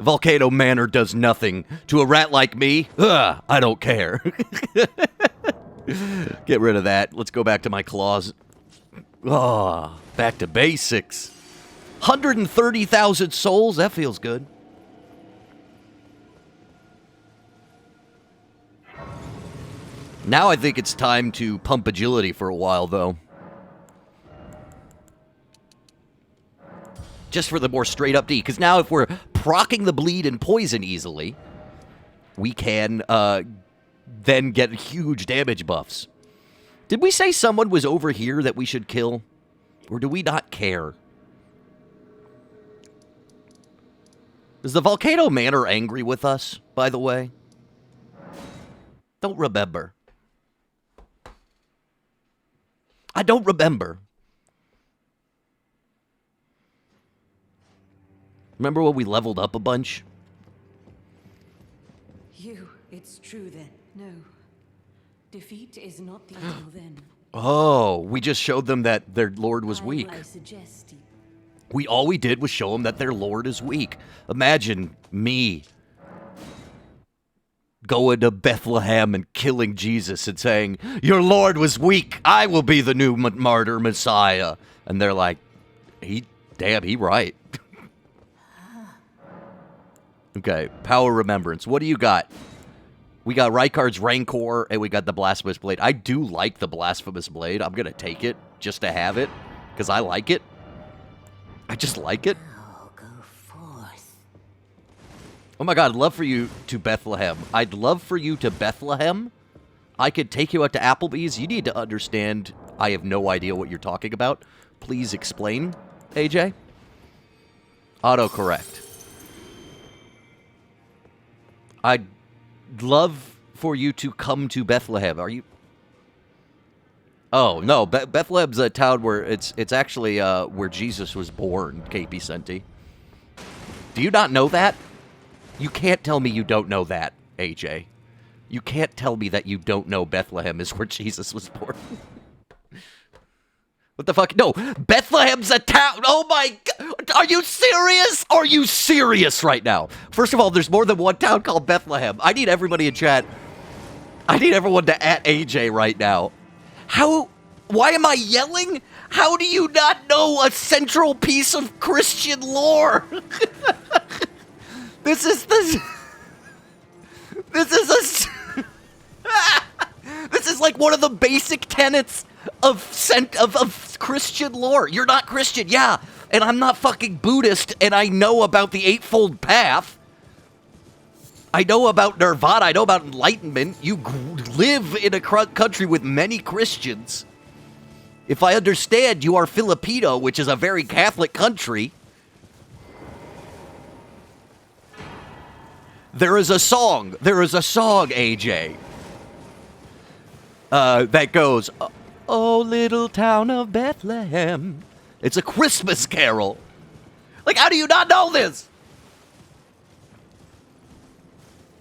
Volcano Manor does nothing. To a rat like me, I don't care. Get rid of that. Let's go back to my claws. Back to basics. 130,000 souls. That feels good. Now I think it's time to pump agility for a while, though. Just for the more straight-up D. Because now if we're proccing the bleed and poison easily, we can then get huge damage buffs. Did we say someone was over here that we should kill? Or do we not care? Is the Volcano Manor angry with us, by the way? Don't remember. I don't remember. Remember when we leveled up a bunch? It's true then. No. Defeat is not the ideal then. Oh, we just showed them that their lord was weak. I suggest All we did was show them that their lord is weak. Imagine me going to Bethlehem and killing Jesus and saying, your lord was weak. I will be the new martyr messiah. And they're like, he right. Okay, power remembrance. What do you got? We got Rykard's Rancor, and we got the Blasphemous Blade. I do like the Blasphemous Blade. I'm going to take it just to have it, because I like it. I just like it. I'll go forth. Oh my god, I'd love for you to Bethlehem. I'd love for you to Bethlehem. I could take you out to Applebee's. You need to understand I have no idea what you're talking about. Please explain, AJ. Autocorrect. I'd love for you to come to Bethlehem. Are you... Oh, no. Bethlehem's a town where it's actually where Jesus was born, KP Senti. Do you not know that? You can't tell me you don't know that, AJ. You can't tell me that you don't know Bethlehem is where Jesus was born. What the fuck? No, Bethlehem's a town. Oh my god. Are you serious? Are you serious right now? First of all, there's more than one town called Bethlehem. I need everybody in chat. I need everyone to at AJ right now. Why am I yelling? How do you not know a central piece of Christian lore? This is like one of the basic tenets of Christian lore. You're not Christian, yeah, and I'm not fucking Buddhist, and I know about the Eightfold Path. I know about Nirvana. I know about enlightenment. You live in a country with many Christians. If I understand, you are Filipino, which is a very Catholic country. There is a song, AJ, that goes, oh, little town of Bethlehem. It's a Christmas carol. Like, how do you not know this?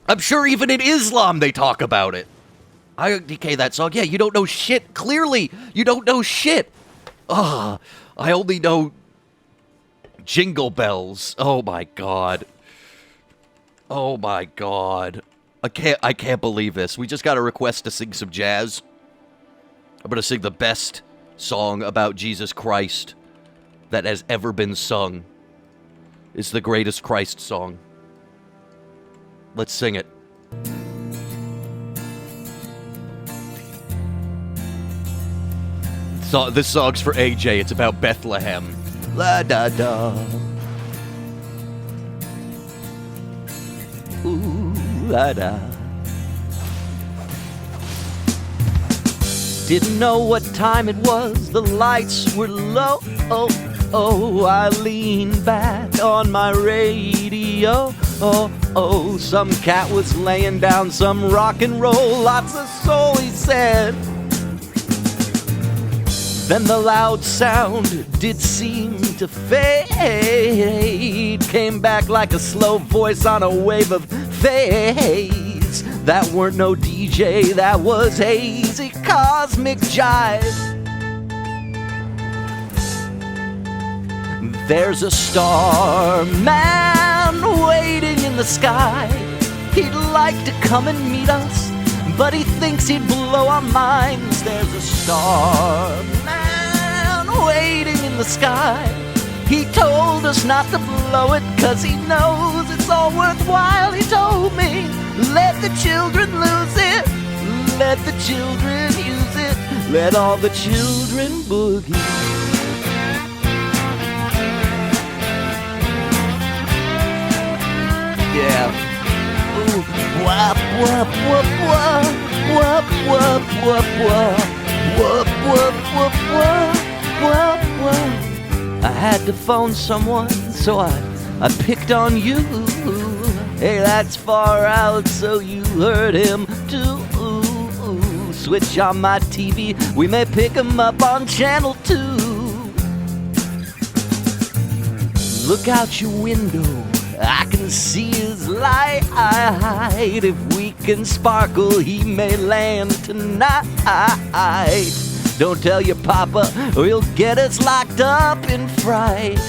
I'm sure even in Islam they talk about it. IDK that song. Yeah, you don't know shit. Clearly, you don't know shit. I only know Jingle Bells. Oh my god. Oh my god. I can't believe this. We just got a request to sing some jazz. I'm gonna sing the best song about Jesus Christ that has ever been sung. It's the greatest Christ song. Let's sing it. So, this song's for AJ. It's about Bethlehem. La da da. Ooh la da. Didn't know what time it was. The lights were low. Oh, I leaned back on my radio. Oh, some cat was laying down some rock and roll. Lots of soul, he said. Then the loud sound did seem to fade. Came back like a slow voice on a wave of fades. That weren't no DJ, that was hazy cosmic jive. There's a star man man waiting in the sky. He'd like to come and meet us, but he thinks he'd blow our minds. There's a star man waiting in the sky. He told us not to blow it, 'cause he knows it's all worthwhile. He told me, let the children lose it, let the children use it, let all the children boogie. Yeah. Ooh. Wop, wop, wop, wop. Wop, wop, wop, wop. Wop, wop, wop, wop. Wop, wop. I had to phone someone, so I picked on you. Hey, that's far out, so you heard him too. Switch on my TV, we may pick him up on channel 2. Look out your window, I can see his light. If we can sparkle, he may land tonight. Don't tell your papa, or he'll get us locked up in fright.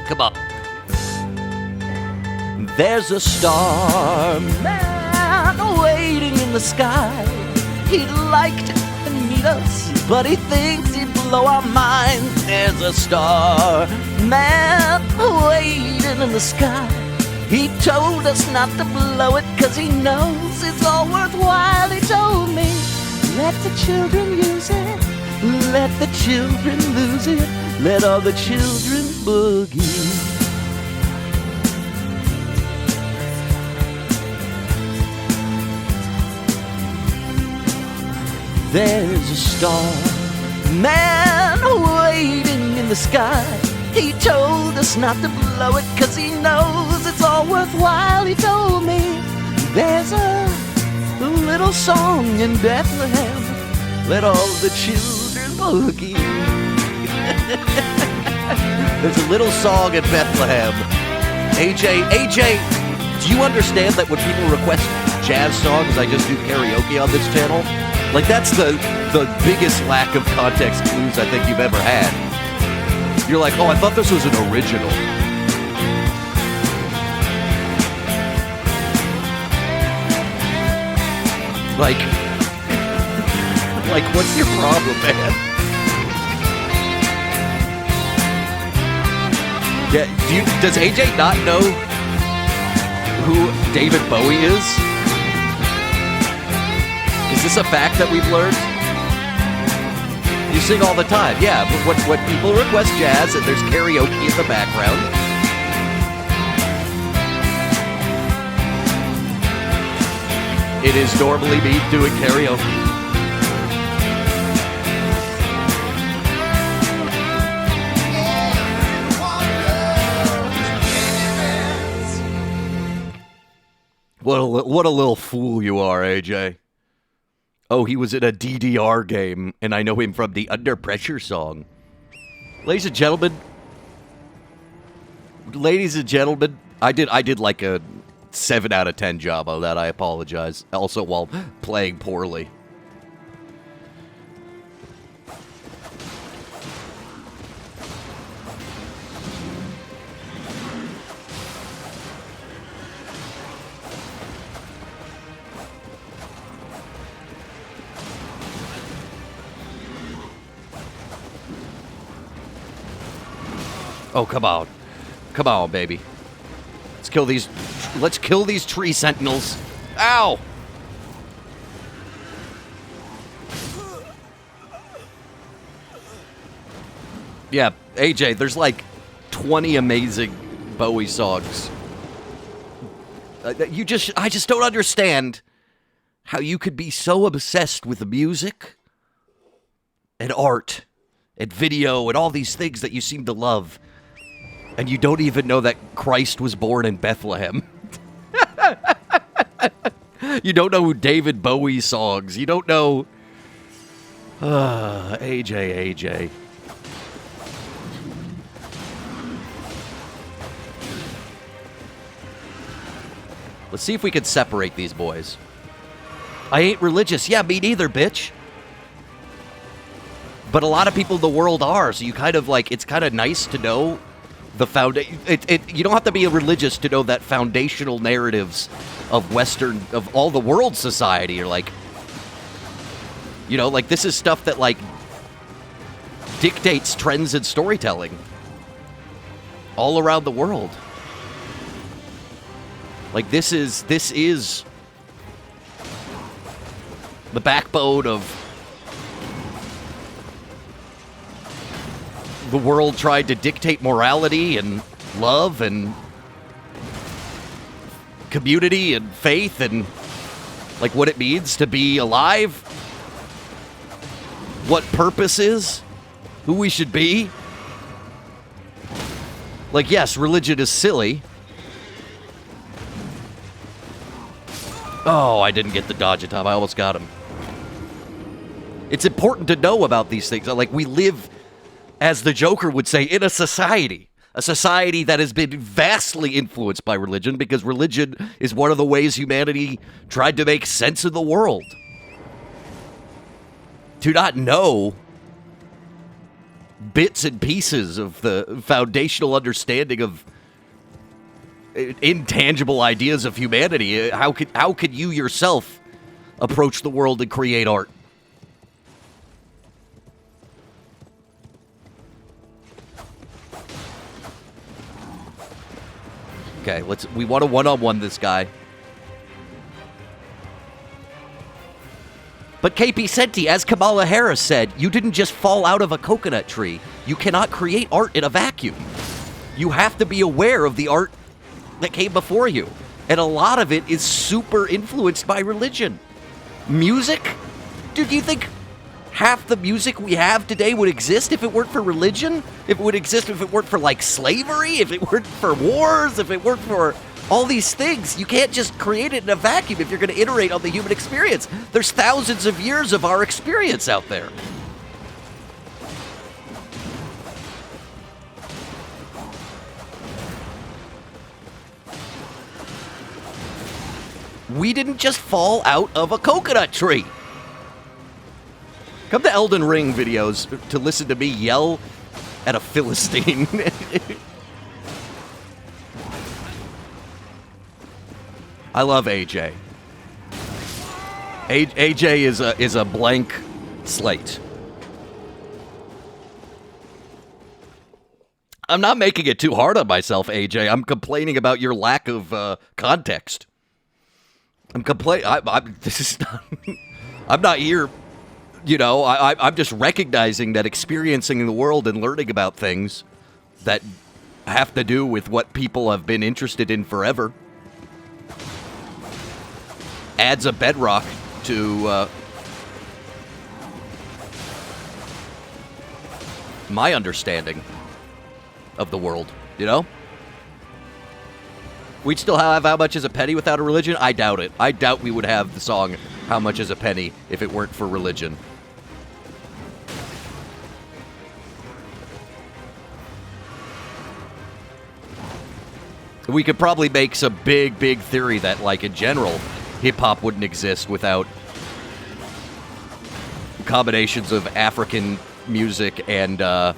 Come on. There's a star man waiting in the sky. He'd like to meet us, but he thinks he'd blow our minds. There's a star man waiting in the sky. He told us not to blow it, 'cause he knows it's all worthwhile. He told me, let the children use it, let the children lose it, let all the children boogie. There's a star man waiting in the sky. He told us not to blow it, 'cause he knows it's all worthwhile. He told me there's a little song in Bethlehem, let all the children boogie. There's a little song in Bethlehem. AJ, do you understand that when people request jazz songs, I just do karaoke on this channel? Like, that's the biggest lack of context clues I think you've ever had. You're like, oh, I thought this was an original. Like, what's your problem, man? Yeah, does AJ not know who David Bowie is? Is this a fact that we've learned? You sing all the time. Yeah, but when people request jazz and there's karaoke in the background. It is normally me doing karaoke. What a little fool you are, AJ. Oh, he was in a DDR game, and I know him from the Under Pressure song. Ladies and gentlemen, I did like a 7 out of 10 job on that. I apologize. Also, while playing poorly. Oh, come on. Come on, baby. Let's kill these tree sentinels. Ow! Yeah, AJ, there's like 20 amazing Bowie songs. I just don't understand how you could be so obsessed with music and art and video and all these things that you seem to love, and you don't even know that Christ was born in Bethlehem. You don't know who David Bowie songs. You don't know... AJ. Let's see if we can separate these boys. I ain't religious. Yeah, me neither, bitch. But a lot of people in the world are, so you kind of like, it's kind of nice to know You don't have to be a religious to know that foundational narratives of of all the world society are like, like this is stuff that like dictates trends in storytelling all around the world. Like this is the backbone of the world tried to dictate morality and love and community and faith and like what it means to be alive, what purpose is, who we should be. Like, yes, religion is silly. Oh, I didn't get the dodge in time. I almost got him. It's important to know about these things. Like, we live, as the Joker would say, in a society that has been vastly influenced by religion, because religion is one of the ways humanity tried to make sense of the world. To not know bits and pieces of the foundational understanding of intangible ideas of humanity, how could you yourself approach the world and create art? Okay, we want to one-on-one this guy. But KP Senti, as Kamala Harris said, you didn't just fall out of a coconut tree. You cannot create art in a vacuum. You have to be aware of the art that came before you. And a lot of it is super influenced by religion. Music? Dude, do you think half the music we have today would exist if it weren't for religion? If it would exist if it weren't for, like, slavery? If it weren't for wars? If it weren't for all these things? You can't just create it in a vacuum if you're going to iterate on the human experience. There's thousands of years of our experience out there. We didn't just fall out of a coconut tree. Come to Elden Ring videos to listen to me yell at a Philistine. I love AJ. AJ is a blank slate. I'm not making it too hard on myself, AJ. I'm complaining about your lack of context. I'm this is not. I'm not here. I'm just recognizing that experiencing the world and learning about things that have to do with what people have been interested in forever adds a bedrock to my understanding of the world, We'd still have How Much Is a Penny without a religion? I doubt it. I doubt we would have the song How Much Is a Penny if it weren't for religion. We could probably make some big theory that, like, in general, hip-hop wouldn't exist without combinations of African music and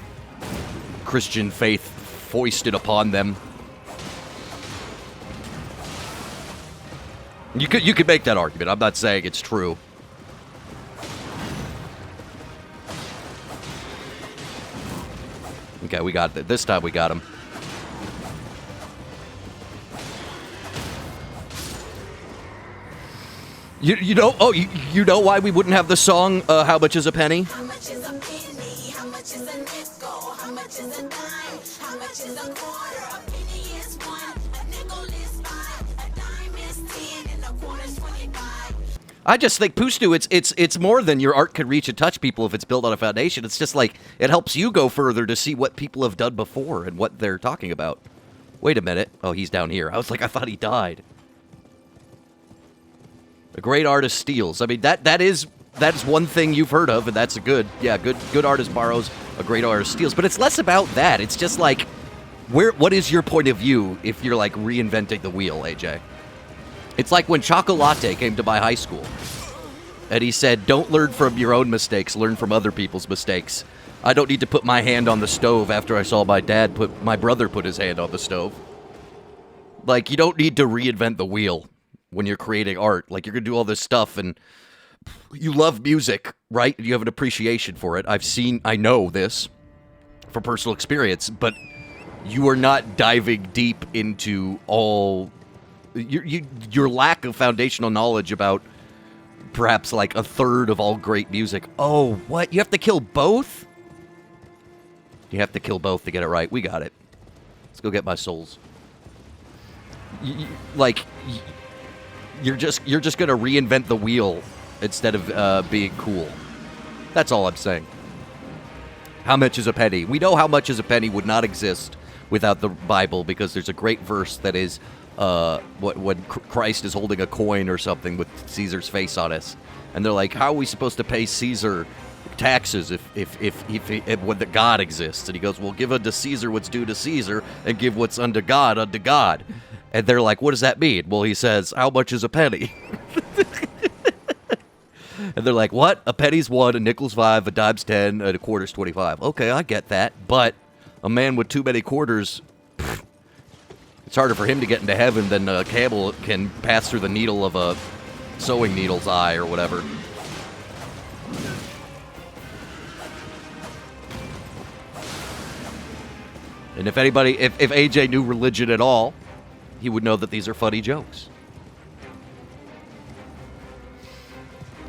Christian faith foisted upon them. You could make that argument. I'm not saying it's true. Okay, we got it. This time we got him. You know why we wouldn't have the song How Much Is a Penny? How much is a penny? How much is a nickel? How much is a dime? How much is a quarter? A penny is one, a nickel is five, a dime is 10, and a quarter is 25. I just think, Pustu, it's more than your art could reach and touch people if it's built on a foundation. It's just like it helps you go further to see what people have done before and what they're talking about. Wait a minute. Oh, he's down here. I was like, I thought he died. A great artist steals. I mean, that is one thing you've heard of, and that's a good artist borrows, a great artist steals. But it's less about that. It's just like, what is your point of view if you're like reinventing the wheel, AJ? It's like when Chocolate came to my high school, and he said, "Don't learn from your own mistakes, learn from other people's mistakes." I don't need to put my hand on the stove after I saw my brother put his hand on the stove. Like, you don't need to reinvent the wheel when you're creating art. Like, you're gonna do all this stuff, and you love music, right? You have an appreciation for it. I know this from personal experience, but you are not diving deep into all your lack of foundational knowledge about perhaps like a third of all great music. Oh, what? You have to kill both? You have to kill both to get it right. We got it. Let's go get my souls. You're just gonna reinvent the wheel instead of being cool. That's all I'm saying. How much is a penny? We know how much is a penny would not exist without the Bible, because there's a great verse that is when Christ is holding a coin or something with Caesar's face on it, and they're like, "How are we supposed to pay Caesar taxes if when the God exists?" And he goes, "Well, give unto Caesar what's due to Caesar, and give what's unto God unto God." And they're like, "What does that mean?" Well, he says, "How much is a penny?" And they're like, "What? A penny's 1, a nickel's 5, a dime's 10, and a quarter's 25. Okay, I get that, but a man with too many quarters, it's harder for him to get into heaven than a camel can pass through the needle of a sewing needle's eye or whatever." And if AJ knew religion at all, he would know that these are funny jokes.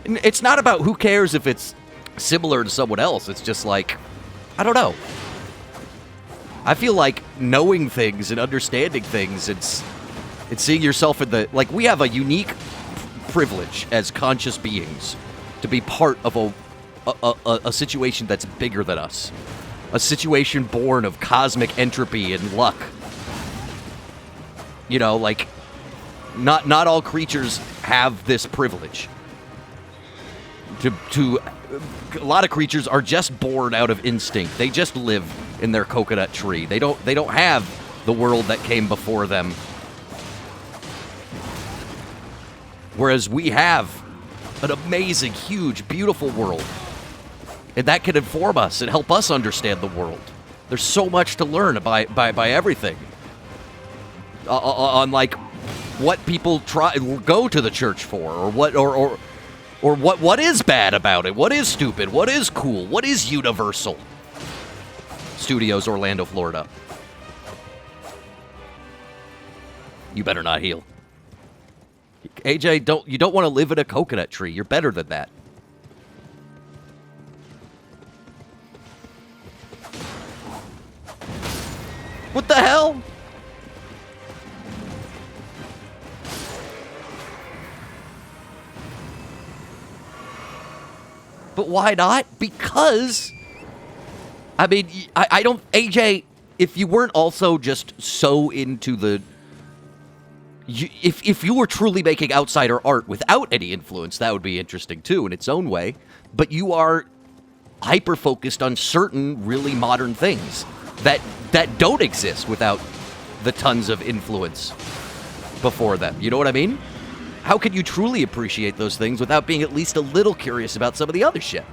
And it's not about who cares if it's similar to someone else. It's just like, I don't know. I feel like knowing things and understanding things, it's seeing yourself in the... Like, we have a unique privilege as conscious beings to be part of a situation that's bigger than us. A situation born of cosmic entropy and luck. You know, like, not all creatures have this privilege. A lot of creatures are just born out of instinct. They just live in their coconut tree. They don't have the world that came before them. Whereas we have an amazing, huge, beautiful world. And that can inform us and help us understand the world. There's so much to learn by everything. On like what people go to the church for, or what is bad about it, what is stupid, what is cool, what is universal. Studios, Orlando, Florida. You better not heal. AJ, you don't want to live in a coconut tree. You're better than that. What the hell? But why not? Because, I mean, I don't... AJ, if you weren't also just so into the... If you were truly making outsider art without any influence, that would be interesting too in its own way. But you are hyper-focused on certain really modern things that don't exist without the tons of influence before them. You know what I mean? How can you truly appreciate those things without being at least a little curious about some of the other shit?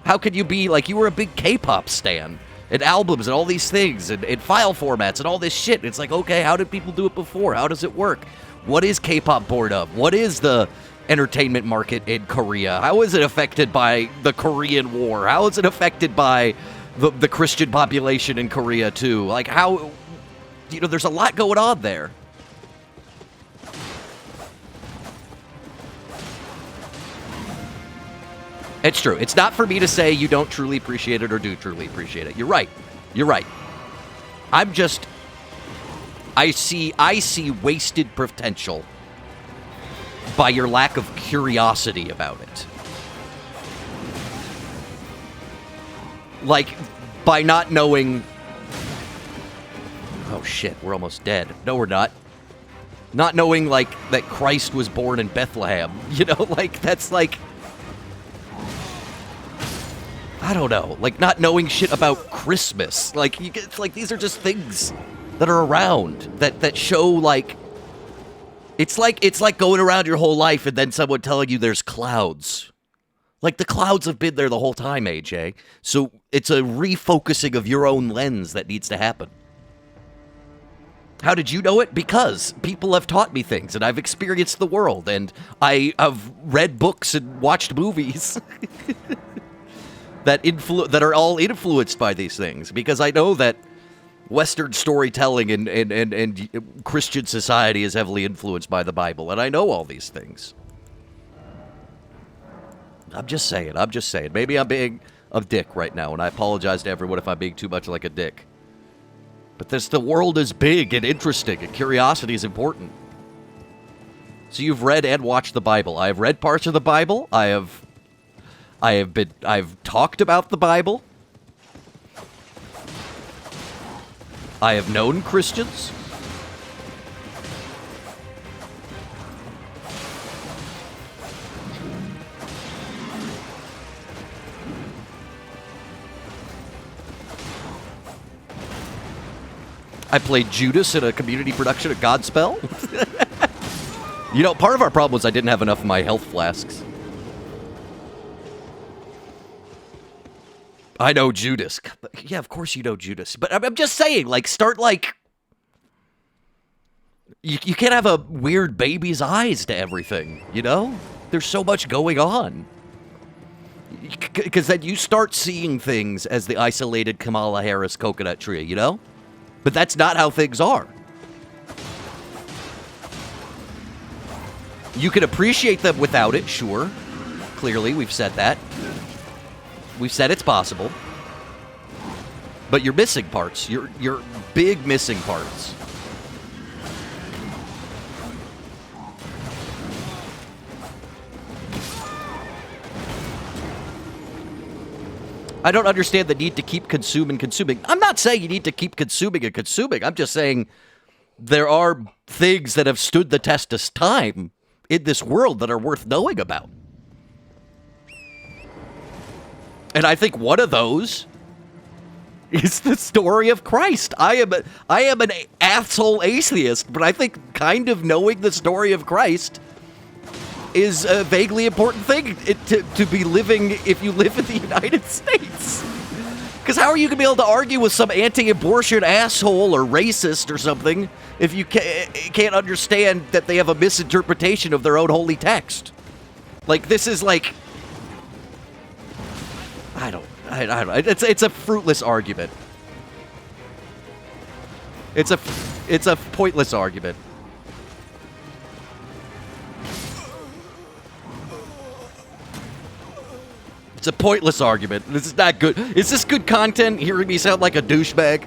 How could you be like, you were a big K-pop stan, and albums and all these things, and file formats and all this shit. It's like, okay, how did people do it before? How does it work? What is K-pop born of? What is the entertainment market in Korea? How is it affected by the Korean War? How is it affected by the Christian population in Korea, too? Like, how... You know, there's a lot going on there. It's true. It's not for me to say you don't truly appreciate it or do truly appreciate it. You're right. You're right. I'm just... I see wasted potential by your lack of curiosity about it. Like, by not knowing... Oh, shit. We're almost dead. No, we're not. Not knowing, like, that Christ was born in Bethlehem. You know, like, that's like... I don't know, like not knowing shit about Christmas. Like, it's like these are just things that are around that show like it's like going around your whole life and then someone telling you there's clouds. Like, the clouds have been there the whole time, AJ. So it's a refocusing of your own lens that needs to happen. How did you know it? Because people have taught me things, and I've experienced the world, and I have read books and watched movies that are all influenced by these things. Because I know that Western storytelling and Christian society is heavily influenced by the Bible, and I know all these things. I'm just saying. Maybe I'm being a dick right now, and I apologize to everyone if I'm being too much like a dick. But the world is big and interesting, and curiosity is important. So you've read and watched the Bible. I have read parts of the Bible. I've talked about the Bible. I have known Christians. I played Judas in a community production of Godspell. You know, part of our problem was I didn't have enough of my health flasks. I know Judas. Yeah, of course you know Judas. But I'm just saying, like, start, like... You can't have a weird baby's eyes to everything, you know? There's so much going on. Because then you start seeing things as the isolated Kamala Harris coconut tree, you know? But that's not how things are. You can appreciate them without it, sure. Clearly, we've said that. We've said it's possible. But you're missing parts. You're big missing parts. I don't understand the need to keep consuming. I'm not saying you need to keep consuming and consuming. I'm just saying there are things that have stood the test of time in this world that are worth knowing about. And I think one of those is the story of Christ. I am an asshole atheist, but I think kind of knowing the story of Christ is a vaguely important thing to be living if you live in the United States. Because how are you going to be able to argue with some anti-abortion asshole or racist or something if you can't understand that they have a misinterpretation of their own holy text? Like, this is like... I don't it's a fruitless argument. It's a pointless argument. It's a pointless argument. This is not good. Is this good content? Hearing me sound like a douchebag?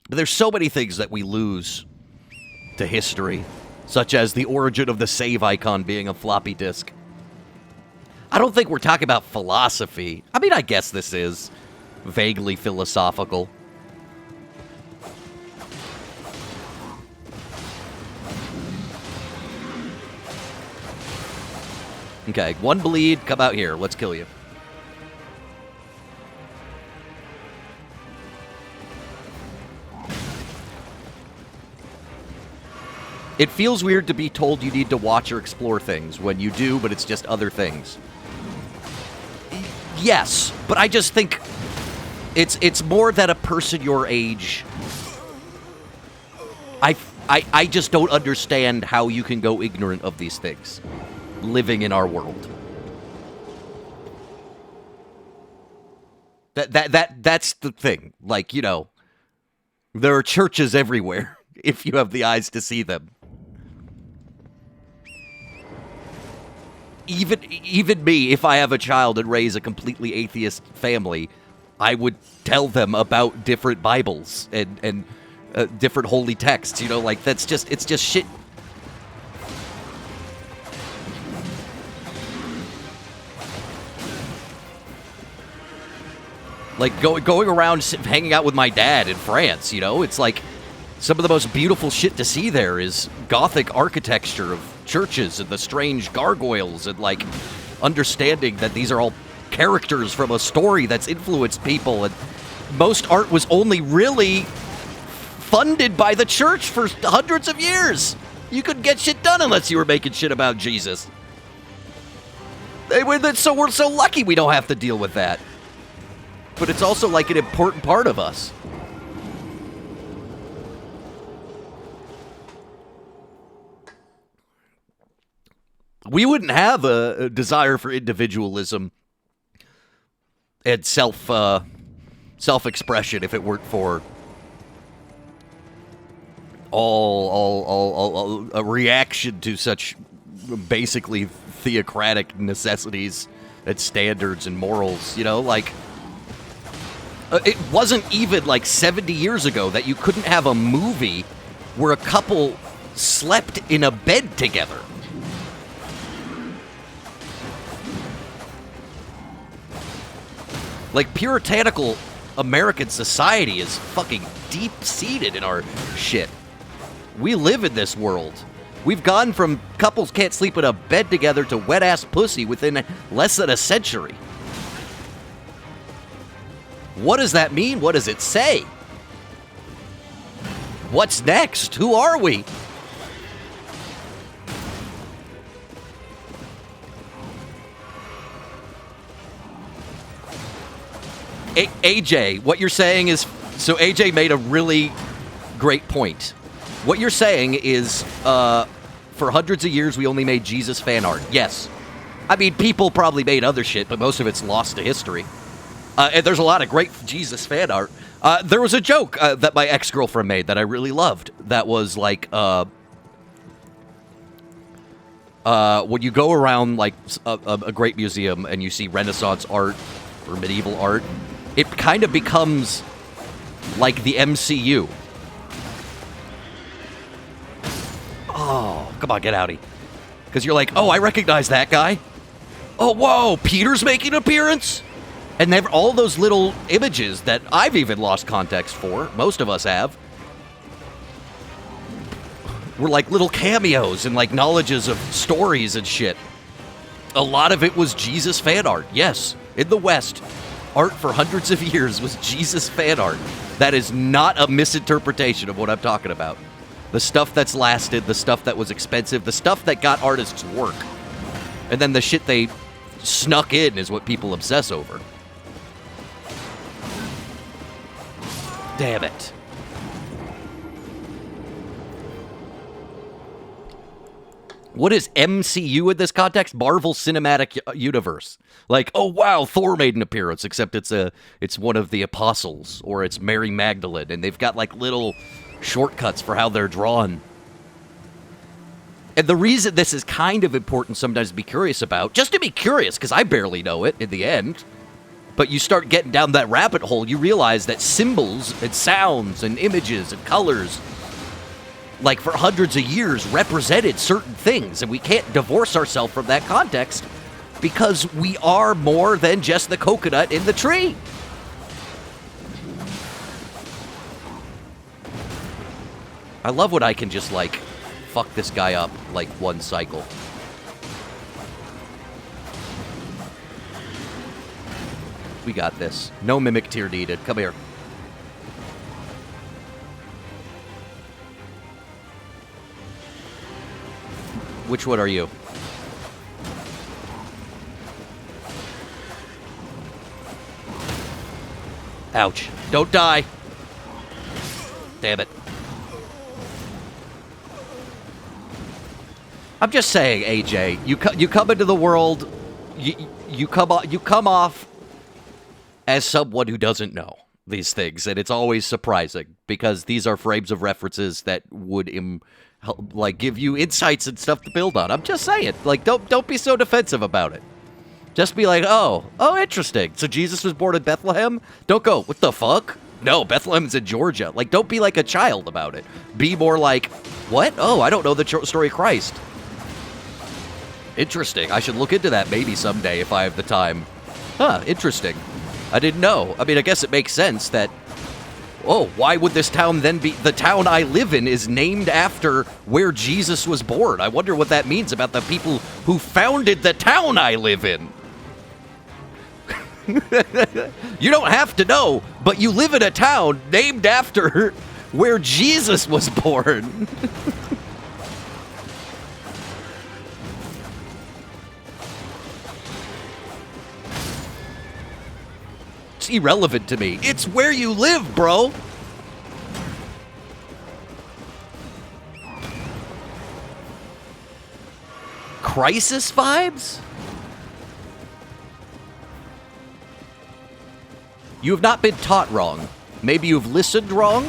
But there's so many things that we lose to history, such as the origin of the save icon being a floppy disk. I don't think we're talking about philosophy. I mean, I guess this is vaguely philosophical. Okay, one bleed, come out here. Let's kill you. It feels weird to be told you need to watch or explore things when you do, but it's just other things. Yes, but I just think it's more that a person your age... I just don't understand how you can go ignorant of these things living in our world. That's the thing. Like, you know, there are churches everywhere if you have the eyes to see them. Even me, if I have a child and raise a completely atheist family, I would tell them about different Bibles and different holy texts. You know, like, it's just shit. Like, going around hanging out with my dad in France, you know? It's like, some of the most beautiful shit to see there is Gothic architecture of churches and the strange gargoyles and, like, understanding that these are all characters from a story that's influenced people. And most art was only really funded by the church for hundreds of years. You couldn't get shit done unless you were making shit about Jesus. So we're so lucky we don't have to deal with that. But it's also like an important part of us. We wouldn't have a desire for individualism and self-expression if it weren't for all a reaction to such basically theocratic necessities and standards and morals, you know, like it wasn't even like 70 years ago that you couldn't have a movie where a couple slept in a bed together. Like puritanical American society is fucking deep-seated in our shit. We live in this world. We've gone from couples can't sleep in a bed together to wet-ass pussy within less than a century. What does that mean? What does it say? What's next? Who are we? AJ, what you're saying is... So AJ made a really great point. What you're saying is, for hundreds of years, we only made Jesus fan art. Yes. I mean, people probably made other shit, but most of it's lost to history. And there's a lot of great Jesus fan art. There was a joke that my ex-girlfriend made that I really loved. That was like, when you go around like a great museum and you see Renaissance art or medieval art, it kind of becomes like the MCU. Oh, come on, get outie. Because you're like, oh, I recognize that guy. Oh, whoa, Peter's making an appearance? And all those little images that I've even lost context for, most of us have, were like little cameos and like knowledges of stories and shit. A lot of it was Jesus fan art, yes. In the West, art for hundreds of years was Jesus fan art. That is not a misinterpretation of what I'm talking about. The stuff that's lasted, the stuff that was expensive, the stuff that got artists work. And then the shit they snuck in is what people obsess over. Damn it. What is MCU in this context? Marvel Cinematic Universe. Like, oh wow, Thor made an appearance, except it's one of the apostles, or it's Mary Magdalene, and they've got like little shortcuts for how they're drawn. And the reason this is kind of important sometimes to be curious about, just to be curious, because I barely know it in the end, but you start getting down that rabbit hole, you realize that symbols and sounds and images and colors, like for hundreds of years, represented certain things, and we can't divorce ourselves from that context because we are more than just the coconut in the tree. I love when I can just, like, fuck this guy up, like, one cycle. We got this. No mimic tier needed. Come here. Which one are you? Ouch. Don't die. Damn it. I'm just saying, AJ, you come into the world, you come off as someone who doesn't know these things, and it's always surprising because these are frames of references that would like give you insights and stuff to build on. I'm just saying, like, don't be so defensive about it. Just be like, oh, interesting. So Jesus was born in Bethlehem? Don't go, what the fuck? No, Bethlehem's in Georgia. Like, don't be like a child about it. Be more like, what? Oh, I don't know the story of Christ. Interesting. I should look into that maybe someday if I have the time. Huh, interesting. I didn't know. I mean, I guess it makes sense that, oh, why would this town then be... The town I live in is named after where Jesus was born. I wonder what that means about the people who founded the town I live in. You don't have to know, but you live in a town named after where Jesus was born. It's irrelevant to me. It's where you live, bro. Crisis vibes? You have not been taught wrong. Maybe you've listened wrong?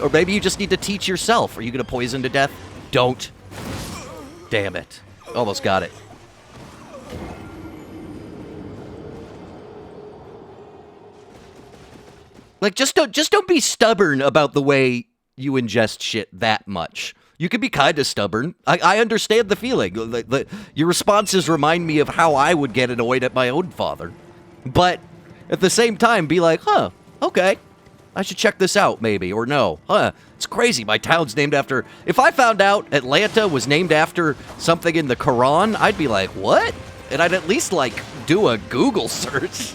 Or maybe you just need to teach yourself. Are you going to poison to death? Don't. Damn it. Almost got it. Like, just don't be stubborn about the way you ingest shit that much. You can be kind of stubborn. I understand the feeling. Your responses remind me of how I would get annoyed at my own father. But at the same time, be like, huh, okay. I should check this out, maybe. Or no. Huh, it's crazy. My town's named after... If I found out Atlanta was named after something in the Quran, I'd be like, what? And I'd at least, like, do a Google search.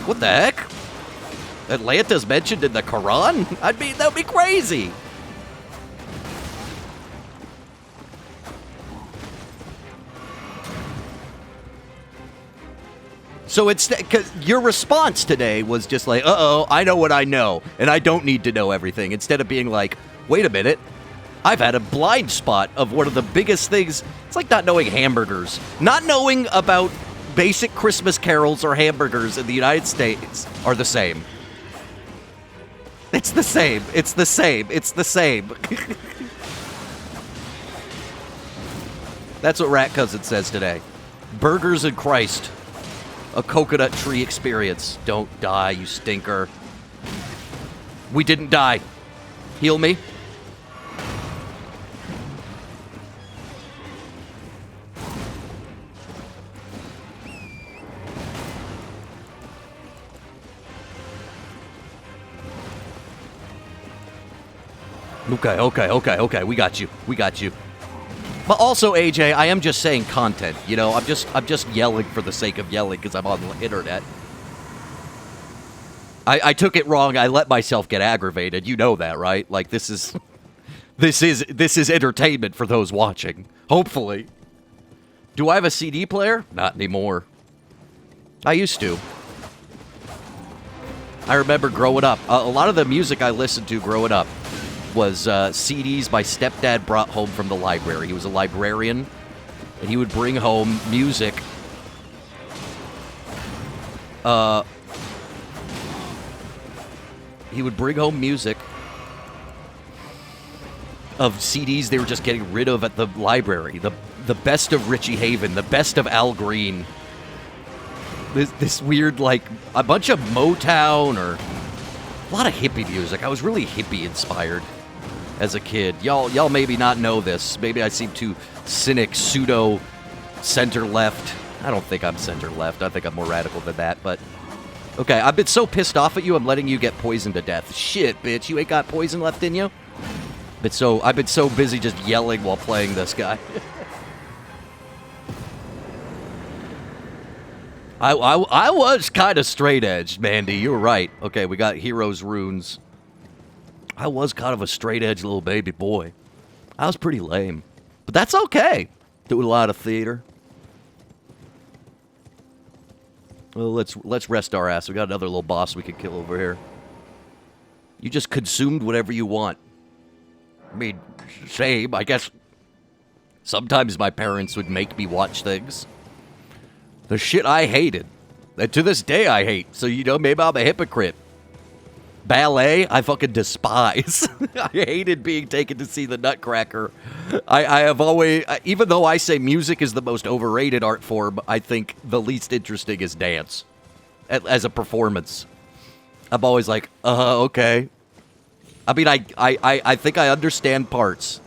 What the heck? Atlanta's mentioned in the Quran? That'd be crazy. So it's because your response today was just like, uh-oh, I know what I know, and I don't need to know everything. Instead of being like, wait a minute, I've had a blind spot of one of the biggest things. It's like not knowing hamburgers. Not knowing about basic Christmas carols or hamburgers in the United States are the same. It's the same. It's the same. It's the same. That's what Rat Cousin says today. Burgers and Christ. A coconut tree experience. Don't die, you stinker. We didn't die. Heal me. Okay. We got you. But also, AJ, I am just saying content. You know, I'm just yelling for the sake of yelling because I'm on the internet. I took it wrong. I let myself get aggravated. You know that, right? Like this is entertainment for those watching. Hopefully. Do I have a CD player? Not anymore. I used to. I remember growing up. A lot of the music I listened to growing up was CDs my stepdad brought home from the library. He was a librarian, and he would bring home music. He would bring home music of CDs they were just getting rid of at the library. The best of Richie Haven, the best of Al Green. This weird, like, a bunch of Motown or a lot of hippie music. I was really hippie inspired as a kid. Y'all maybe not know this. Maybe I seem too cynic, pseudo center left. I don't think I'm center left. I think I'm more radical than that, but okay, I've been so pissed off at you, I'm letting you get poisoned to death. Shit, bitch, you ain't got poison left in you? I've been so busy just yelling while playing this guy. I was kind of straight-edged, Mandy. You were right. Okay, we got Heroes Runes. I was kind of a straight-edged little baby boy. I was pretty lame. But that's okay. Doing a lot of theater. Well, let's rest our ass. We got another little boss we can kill over here. You just consumed whatever you want. I mean, same. I guess sometimes my parents would make me watch things. The shit I hated. That to this day I hate. So, you know, maybe I'm a hypocrite. Ballet, I fucking despise. I hated being taken to see the Nutcracker. I have always, even though I say music is the most overrated art form, I think the least interesting is dance. As a performance. I'm always like, okay. I mean, I think I understand parts.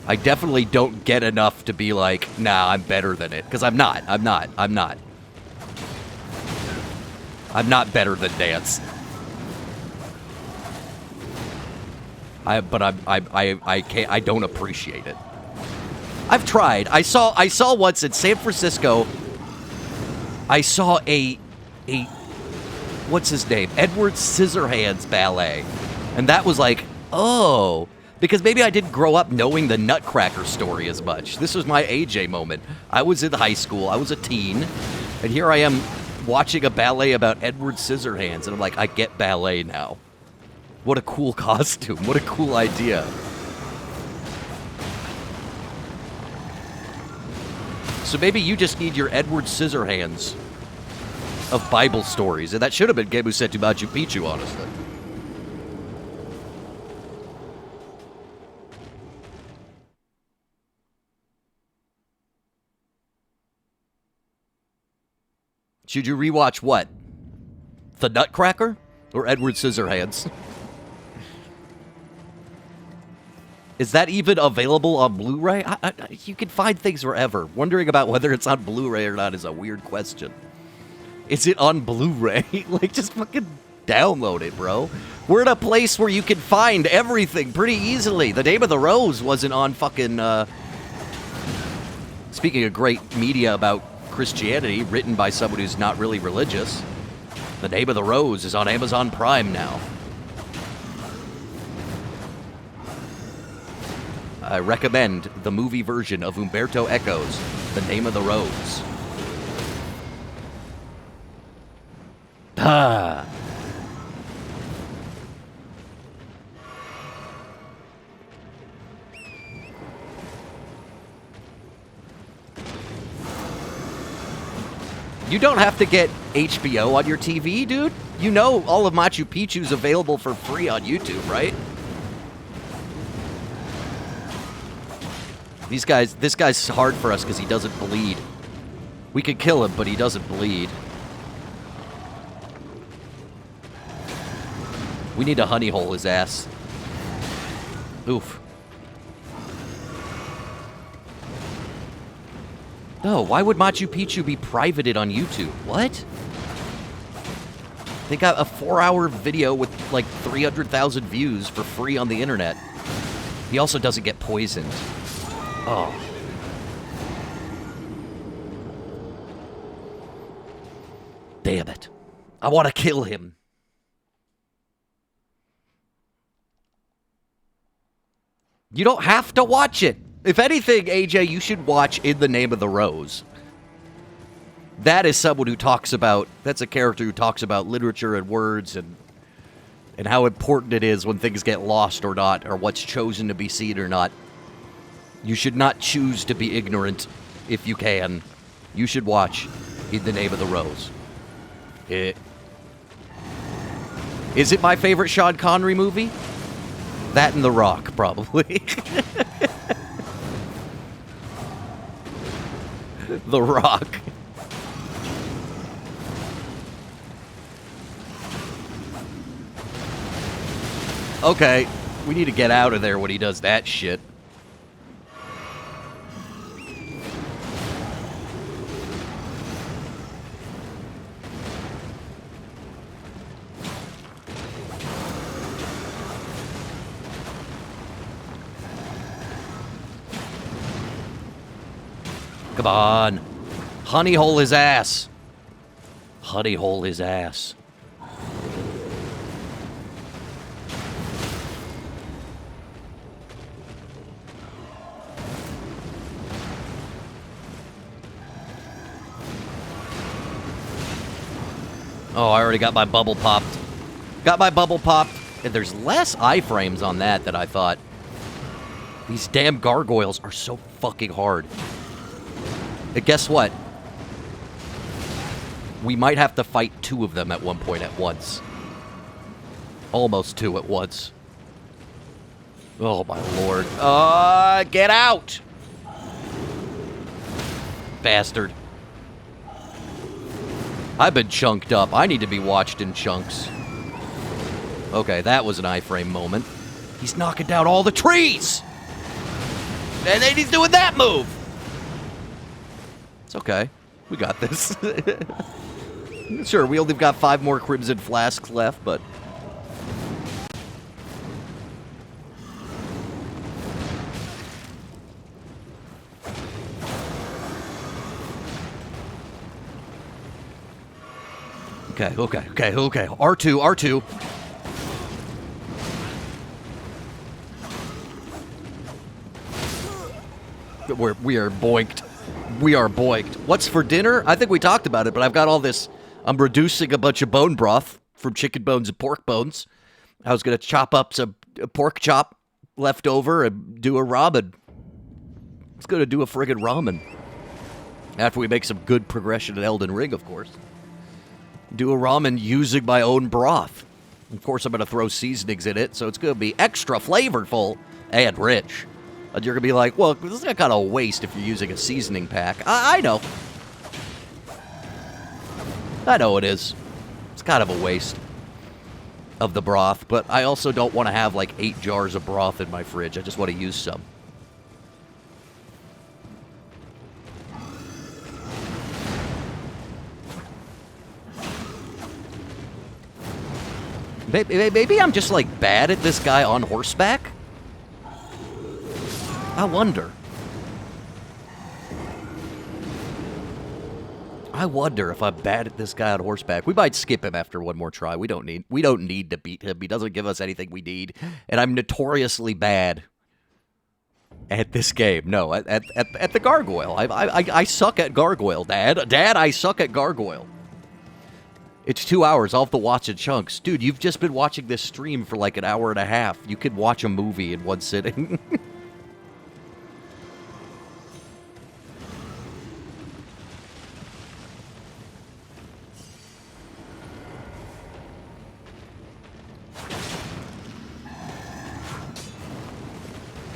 I definitely don't get enough to be like, nah, I'm better than it. Because I'm not. I'm not better than dance. I can't. I don't appreciate it. I've tried. I saw once in San Francisco. I saw a what's his name? Edward Scissorhands ballet. And that was like, oh, because maybe I didn't grow up knowing the Nutcracker story as much. This was my AJ moment. I was in high school, I was a teen, and here I am watching a ballet about Edward Scissorhands, and I'm like, I get ballet now. What a cool costume, what a cool idea. So maybe you just need your Edward Scissorhands of Bible stories, and that should have been Game Setu Machu Picchu, honestly. Should you rewatch what? The Nutcracker or Edward Scissorhands? Is that even available on Blu-ray? You can find things wherever. Wondering about whether it's on Blu-ray or not is a weird question. Is it on Blu-ray? Like, just fucking download it, bro. We're in a place where you can find everything pretty easily. The Name of the Rose wasn't on fucking, Speaking of great media about Christianity, written by someone who's not really religious, The Name of the Rose is on Amazon Prime now. I recommend the movie version of Umberto Eco's The Name of the Rose. Ah. You don't have to get HBO on your TV, dude. You know all of Machu Picchu's available for free on YouTube, right? This guy's hard for us because he doesn't bleed. We could kill him, but he doesn't bleed. We need to honey hole his ass. Oof. No, why would Machu Picchu be privated on YouTube? What? They got a 4-hour video with like 300,000 views for free on the internet. He also doesn't get poisoned. Oh. Damn it. I want to kill him. You don't have to watch it. If anything, AJ, you should watch In the Name of the Rose. That is someone who talks about, that's a character who talks about literature and words and how important it is when things get lost or not, or what's chosen to be seen or not. You should not choose to be ignorant if you can. You should watch In the Name of the Rose. Is it my favorite Sean Connery movie? That and The Rock, probably. The Rock. Okay, we need to get out of there when he does that shit. Come on. Honey hole his ass. Honey hole his ass. Oh, I already got my bubble popped. Got my bubble popped. And there's less iframes on that than I thought. These damn gargoyles are so fucking hard. And guess what? We might have to fight 2 of them at one point at once. Almost 2 at once. Oh my lord. Get out! Bastard. I've been chunked up. I need to be watched in chunks. Okay, that was an iframe moment. He's knocking down all the trees! And then he's doing that move! It's okay. We got this. Sure, we only got 5 more Crimson Flasks left, but... Okay. R2, R2. We are boinked. We are boinked. What's for dinner? I think we talked about it, but I've got all this. I'm reducing a bunch of bone broth from chicken bones and pork bones. I was going to chop up some pork chop left over and do a ramen. It's going to do a friggin' ramen. After we make some good progression in Elden Ring, of course. Do a ramen using my own broth. Of course, I'm going to throw seasonings in it, so it's going to be extra flavorful and rich. And you're going to be like, well, this is kind of a waste if you're using a seasoning pack. I know. I know it is. It's kind of a waste of the broth, but I also don't want to have like 8 jars of broth in my fridge. I just want to use some. Maybe I'm just like bad at this guy on horseback? I wonder. I wonder if I'm bad at this guy on horseback. We might skip him after one more try. We don't need to beat him. He doesn't give us anything we need. And I'm notoriously bad at this game. No, at the Gargoyle. I suck at Gargoyle, Dad. Dad, I suck at Gargoyle. It's 2 hours. I'll have to watch in chunks. Dude, you've just been watching this stream for like an hour and a half. You could watch a movie in one sitting.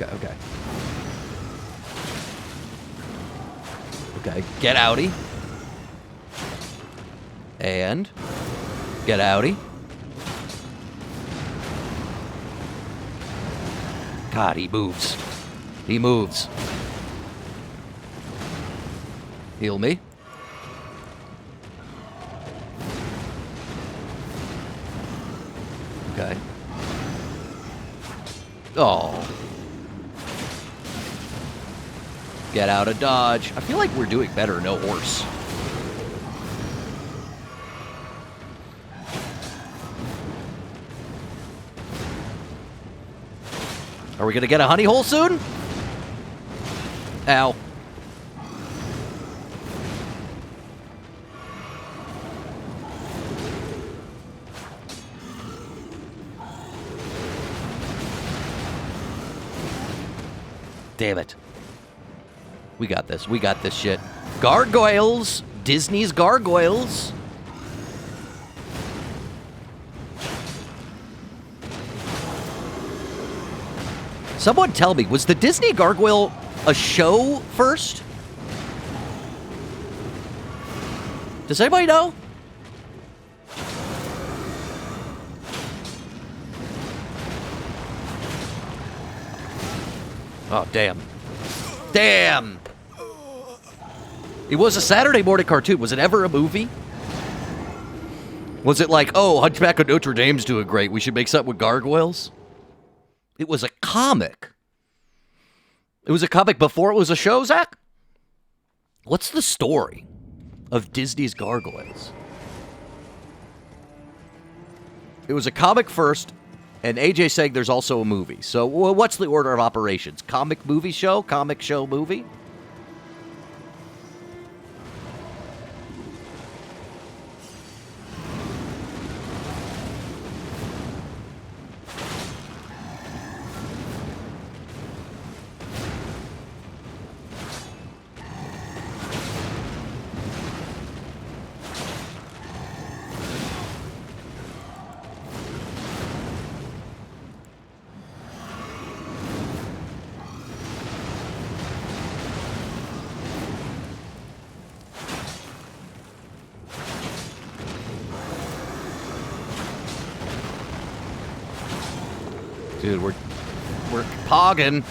Okay. Okay, get outie. And get outie. God, he moves. He moves. Heal me. Okay. Oh. Get out of dodge. I feel like we're doing better, no horse. Are we going to get a honey hole soon? Ow. Damn it. We got this. We got this shit. Gargoyles. Disney's Gargoyles. Someone tell me, was the Disney Gargoyle a show first? Does anybody know? Oh, damn. Damn! It was a Saturday morning cartoon. Was it ever a movie? Was it like, oh, Hunchback of Notre Dame's doing great. We should make something with gargoyles? It was a comic. It was a comic before it was a show, Zach? What's the story of Disney's Gargoyles? It was a comic first, and AJ saying there's also a movie. So what's the order of operations? Comic movie show? Comic show movie? Dude, we're pogging.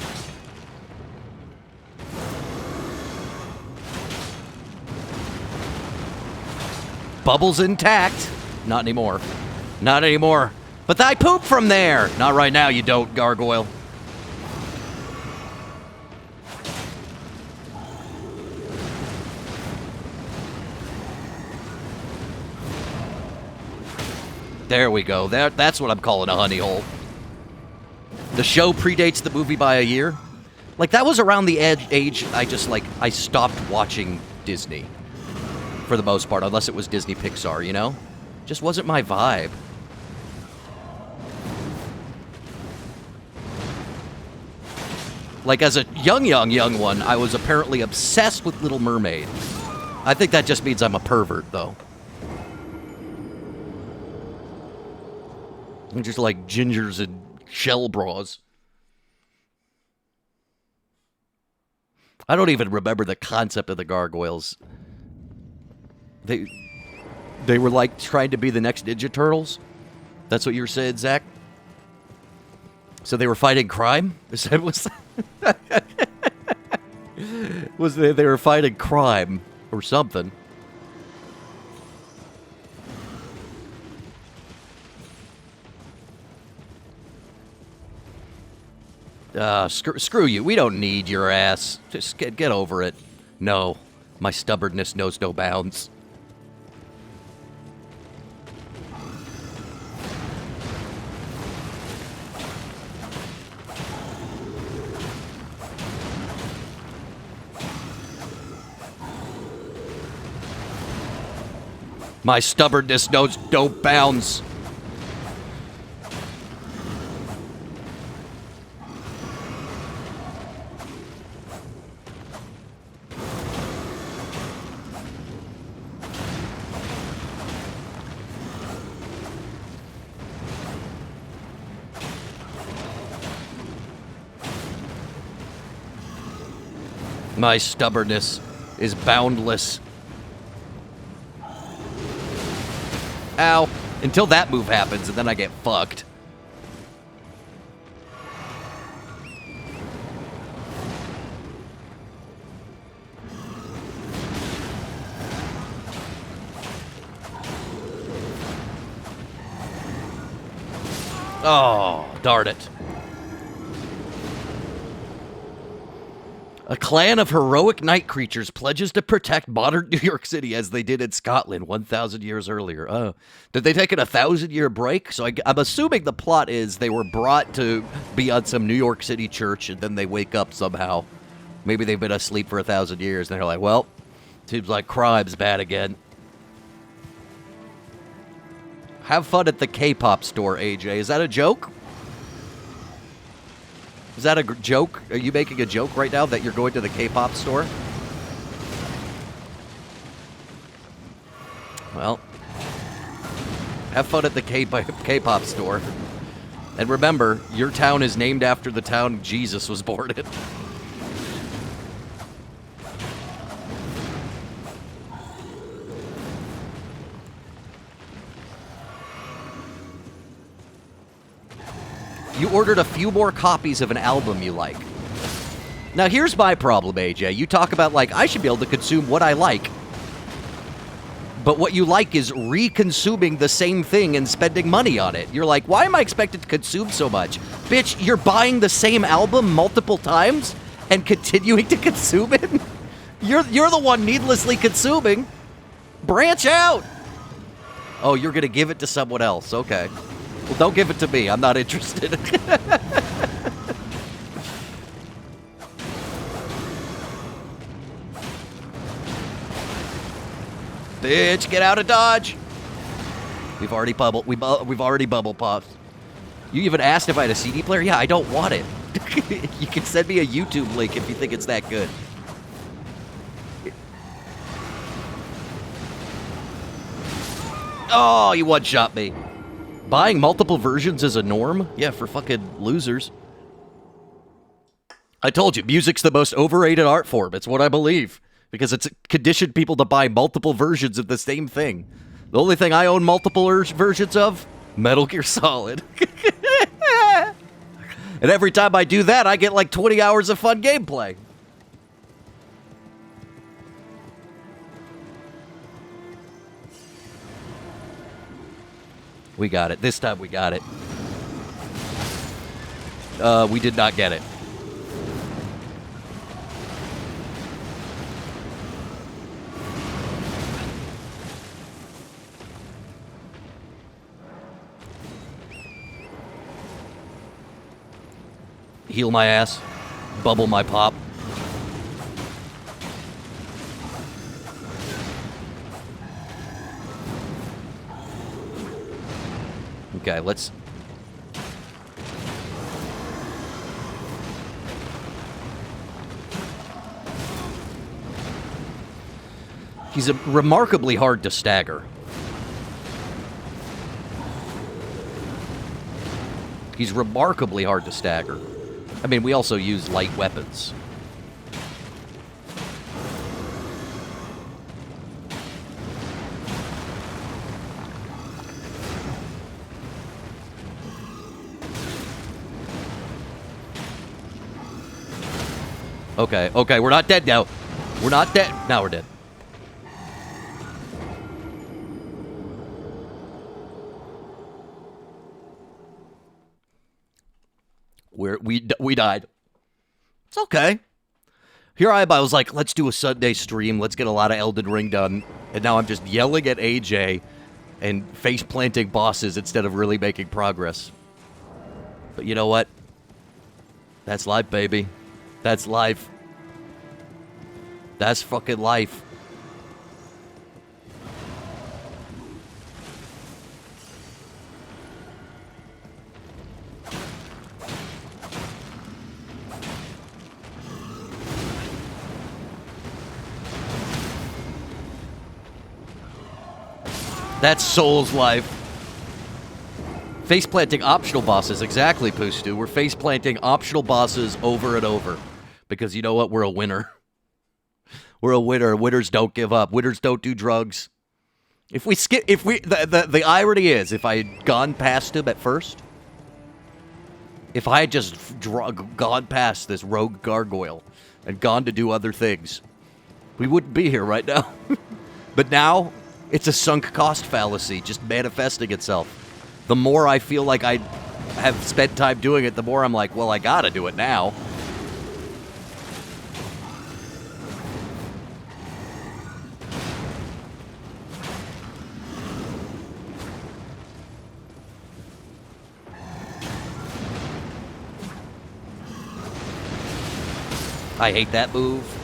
Bubbles intact. Not anymore. Not anymore. But I poop from there. Not right now, you don't, Gargoyle. There we go. That's what I'm calling a honey hole. The show predates the movie by a year. Like, that was around the age I stopped watching Disney. For the most part, unless it was Disney Pixar, you know? Just wasn't my vibe. Like, as a young one, I was apparently obsessed with Little Mermaid. I think that just means I'm a pervert, though. I'm just like gingers and shell bras. I don't even remember the concept of the Gargoyles. They were like trying to be the next Ninja Turtles? That's what you were saying, Zach? So they were fighting crime? Is that they were fighting crime or something? Screw you. We don't need your ass. Just get over it. No, my stubbornness knows no bounds. My stubbornness knows no bounds. My stubbornness is boundless. Ow. Until that move happens, and then I get fucked. Oh, darn it. A clan of heroic night creatures pledges to protect modern New York City as they did in Scotland 1,000 years earlier. Oh, did they take a 1,000-year break? So I'm assuming the plot is they were brought to be on some New York City church, and then they wake up somehow. Maybe they've been asleep for 1,000 years, and they're like, well, seems like crime's bad again. Have fun at the K-pop store, AJ. Is that a joke? Is that a joke? Are you making a joke right now that you're going to the K-pop store? Well, have fun at the K-pop store. And remember, your town is named after the town Jesus was born in. You ordered a few more copies of an album you like. Now, here's my problem, AJ. You talk about, like, I should be able to consume what I like. But what you like is re-consuming the same thing and spending money on it. You're like, why am I expected to consume so much? Bitch, you're buying the same album multiple times and continuing to consume it? You're the one needlessly consuming. Branch out! Oh, you're gonna give it to someone else. Okay. Well, don't give it to me. I'm not interested. Bitch, get out of Dodge. We've already bubble popped. You even asked if I had a CD player? Yeah, I don't want it. You can send me a YouTube link if you think it's that good. Oh, you one-shot me. Buying multiple versions is a norm? Yeah, for fucking losers. I told you, music's the most overrated art form. It's what I believe. Because it's conditioned people to buy multiple versions of the same thing. The only thing I own multiple versions of? Metal Gear Solid. And every time I do that, I get like 20 hours of fun gameplay. We got it. This time we got it. We did not get it. Heal my ass. Bubble my pop. Okay, let's... He's remarkably hard to stagger. He's remarkably hard to stagger. I mean, we also use light weapons. Okay, okay, we're not dead now. We're not dead. Now we're dead. We died. It's okay. Here I was like, let's do a Sunday stream. Let's get a lot of Elden Ring done. And now I'm just yelling at AJ and face-planting bosses instead of really making progress. But you know what? That's life, baby. That's life. That's fucking life. That's Soul's life. Face-planting optional bosses. Exactly, Pustu. We're face-planting optional bosses over and over. Because you know what? We're a winner. We're a winner. Winners don't give up. Winners don't do drugs. If we skip... The irony is, if I had gone past him at first... If I had just gone past this rogue gargoyle and gone to do other things, we wouldn't be here right now. But now... It's a sunk cost fallacy, just manifesting itself. The more I feel like I have spent time doing it, the more I'm like, well, I gotta do it now. I hate that move.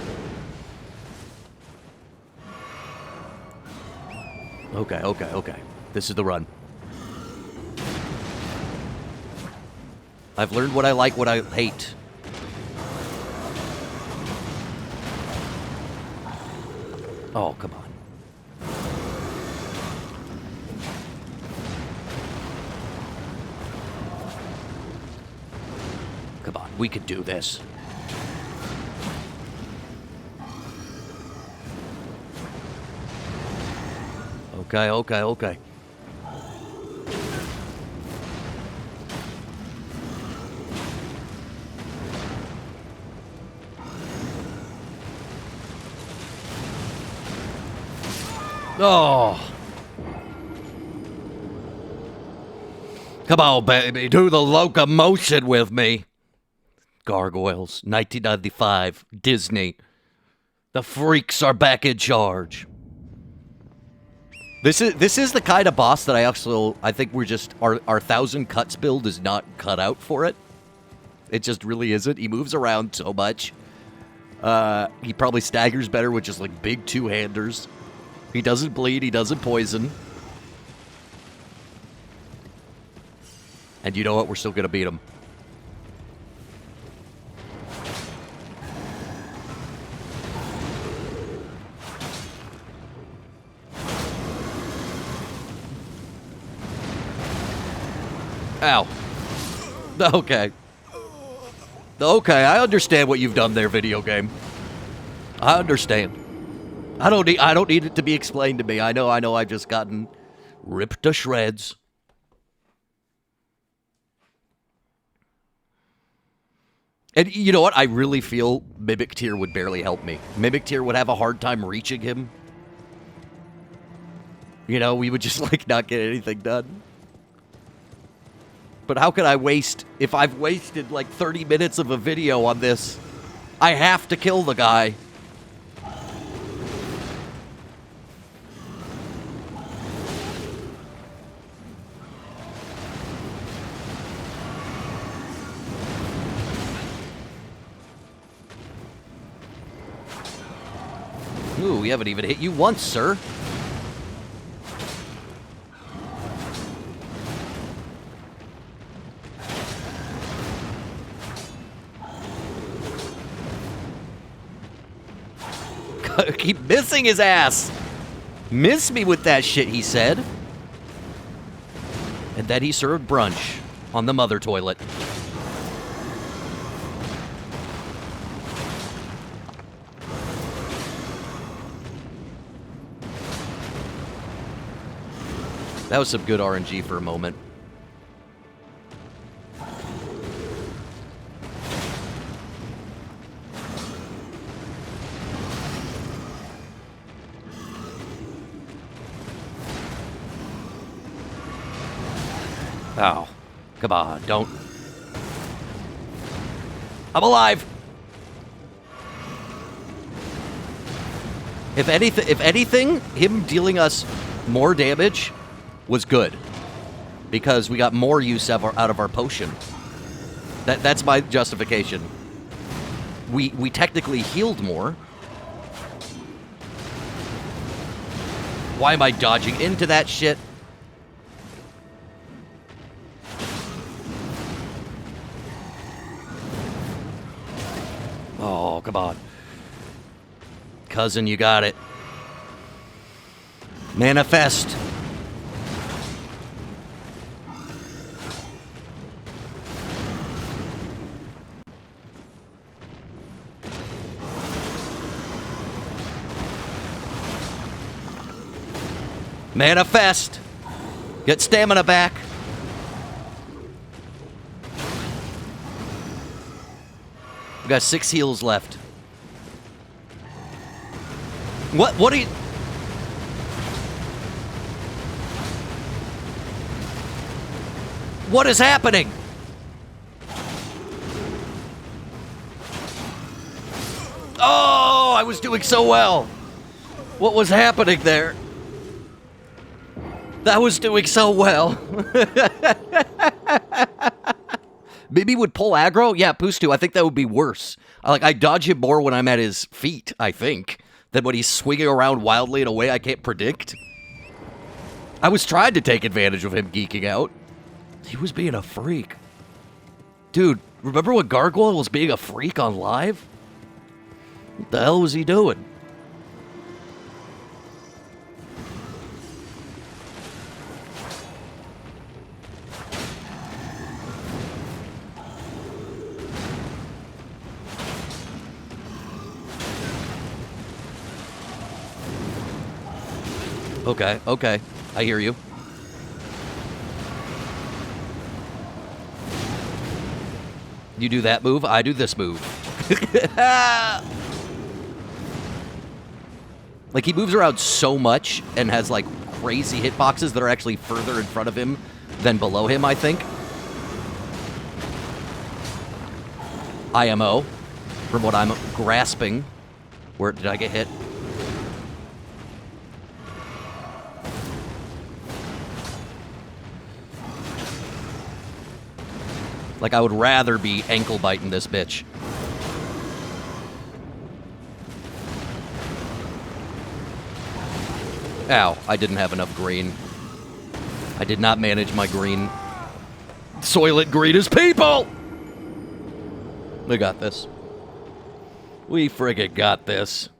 Okay, okay, okay. This is the run. I've learned what I like, what I hate. Oh, come on. Come on, we can do this. Okay, okay, okay. Oh. Come on, baby. Do the locomotion with me. Gargoyles, 1995, Disney. The freaks are back in charge. This is the kind of boss that I think we're just our 1,000 cuts build is not cut out for it. It just really isn't. He moves around so much. He probably staggers better with just like big two-handers. He doesn't bleed. He doesn't poison. And you know what? We're still gonna beat him. Ow. Okay. Okay, I understand what you've done there, video game. I understand. I don't need it to be explained to me. I know I've just gotten ripped to shreds. And you know what? I really feel Mimic Tier would barely help me. Mimic Tier would have a hard time reaching him. You know, we would just like not get anything done. But how could I waste... If I've wasted, like, 30 minutes of a video on this, I have to kill the guy. Ooh, we haven't even hit you once, sir. Keep missing his ass. Miss me with that shit, he said. And then he served brunch on the mother toilet. That was some good RNG for a moment. Oh, come on, don't. I'm alive. If anything, him dealing us more damage was good, because we got more use out of our potion. That's my justification. We technically healed more. Why am I dodging into that shit? Oh, come on. Cousin, you got it. Manifest. Manifest. Get stamina back. We got 6 heals left. What are you... What is happening? Oh, I was doing so well. What was happening there? That was doing so well. Maybe he would pull aggro? Yeah, Pustu, I think that would be worse. I dodge him more when I'm at his feet, I think, than when he's swinging around wildly in a way I can't predict. I was trying to take advantage of him geeking out. He was being a freak. Dude, remember when Gargoyle was being a freak on live? What the hell was he doing? Okay, okay. I hear you. You do that move, I do this move. Like, he moves around so much and has, like, crazy hitboxes that are actually further in front of him than below him, I think. IMO, from what I'm grasping. Where did I get hit? Like, I would rather be ankle biting this bitch. Ow, I didn't have enough green. I did not manage my green. Soylent Green is people! We got this. We friggin' got this.